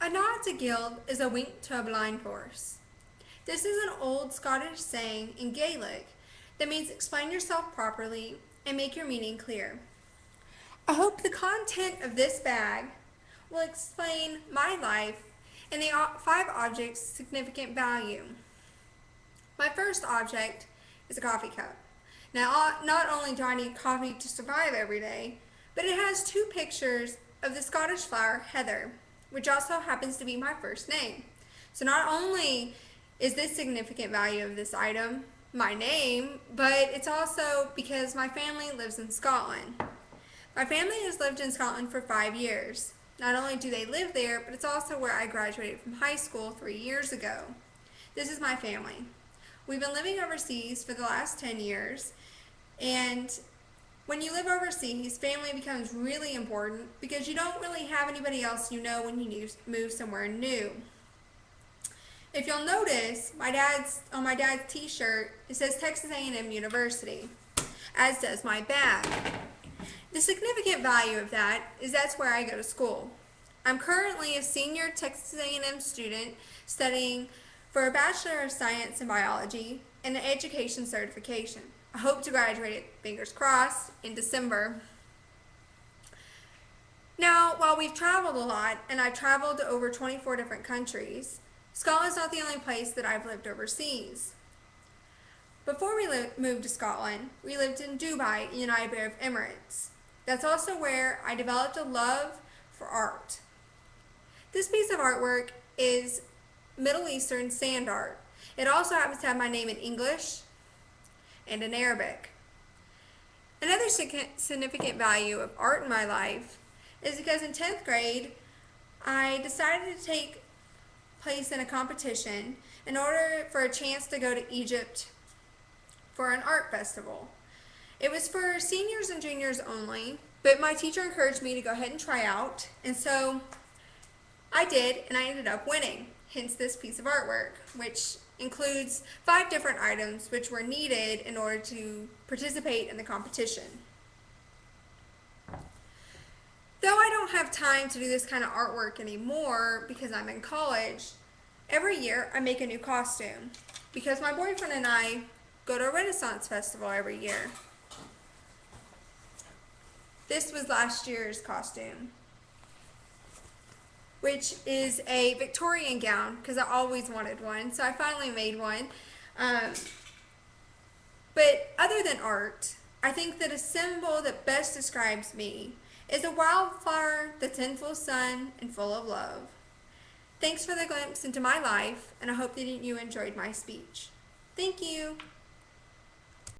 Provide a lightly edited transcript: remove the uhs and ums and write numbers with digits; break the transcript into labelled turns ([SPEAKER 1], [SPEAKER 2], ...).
[SPEAKER 1] A nod to Guild is a wink to a blind horse. This is an old Scottish saying in Gaelic that means explain yourself properly and make your meaning clear. I hope the content of this bag will explain my life and the 5 objects' significant value. My first object is a coffee cup. Now, not only do I need coffee to survive every day, but it has 2 pictures of the Scottish flower heather, which also happens to be my first name. So not only is this significant value of this item my name, but it's also because my family lives in Scotland. My family has lived in Scotland for 5 years. Not only do they live there, but it's also where I graduated from high school 3 years ago. This is my family. We've been living overseas for the last 10 years, and when you live overseas, family becomes really important because you don't really have anybody else you know when you move somewhere new. If you'll notice, on my dad's t-shirt, it says Texas A&M University, as does my bag. The significant value of that is that's where I go to school. I'm currently a senior Texas A&M student studying for a Bachelor of Science in Biology and an education certification. I hope to graduate, fingers crossed, in December. Now, while we've traveled a lot, and I've traveled to over 24 different countries, Scotland's not the only place that I've lived overseas. Before we moved to Scotland, we lived in Dubai, United Arab Emirates. That's also where I developed a love for art. This piece of artwork is Middle Eastern sand art. It also happens to have my name in English and in Arabic. Another significant value of art in my life is because in 10th grade, I decided to take place in a competition in order for a chance to go to Egypt for an art festival. It was for seniors and juniors only, but my teacher encouraged me to go ahead and try out, and so I did, and I ended up winning, hence this piece of artwork, which includes 5 different items which were needed in order to participate in the competition. Though I don't have time to do this kind of artwork anymore because I'm in college, every year I make a new costume because my boyfriend and I go to a Renaissance festival every year. This was last year's costume, which is a Victorian gown because I always wanted one, so I finally made one. But other than art, I think that a symbol that best describes me is a wildflower that's in full sun and full of love. Thanks for the glimpse into my life, and I hope that you enjoyed my speech. Thank you.